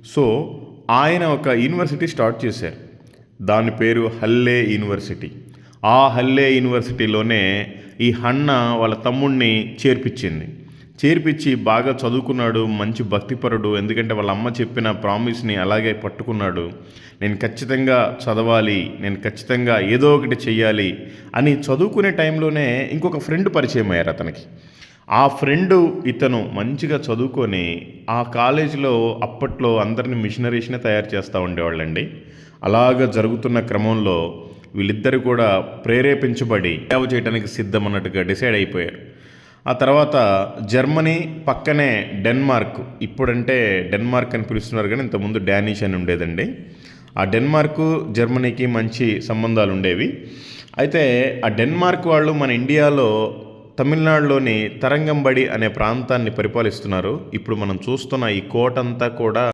So ఆయన ఒక university start చేశారు. దాని పేరు హల్లే యూనివర్సిటీ. ఆ హల్లే యూనివర్సిటీలోనే ఈ హన్న వాళ్ళ తమ్ముడిని చేర్పించి బాగా చదువుకున్నాడు, మంచి భక్తిపరుడు. ఎందుకంటే వాళ్ళ అమ్మ చెప్పిన ప్రామిస్ని అలాగే పట్టుకున్నాడు. నేను ఖచ్చితంగా చదవాలి, నేను ఖచ్చితంగా ఏదో ఒకటి చెయ్యాలి అని చదువుకునే టైంలోనే ఇంకొక ఫ్రెండ్ పరిచయం అయ్యారు అతనికి. ఆ ఫ్రెండు ఇతను మంచిగా చదువుకొని ఆ కాలేజీలో అప్పట్లో అందరిని మిషనరీస్నే తయారు చేస్తూ ఉండేవాళ్ళండి. అలాగ జరుగుతున్న క్రమంలో వీళ్ళిద్దరు కూడా ప్రేరేపించబడి సేవ చేయడానికి సిద్ధమన్నట్టుగా డిసైడ్ అయిపోయారు. ఆ తర్వాత జర్మనీ పక్కనే డెన్మార్క్, ఇప్పుడంటే డెన్మార్క్ అని పిలుస్తున్నారు కానీ ఇంతకుముందు డానిష్ అని ఉండేదండి. ఆ డెన్మార్కు జర్మనీకి మంచి సంబంధాలు ఉండేవి. అయితే ఆ డెన్మార్క్ వాళ్ళు మన ఇండియాలో తమిళనాడులోని తరంగంబడి అనే ప్రాంతాన్ని పరిపాలిస్తున్నారు. ఇప్పుడు మనం చూస్తున్న ఈ కోట అంతా కూడా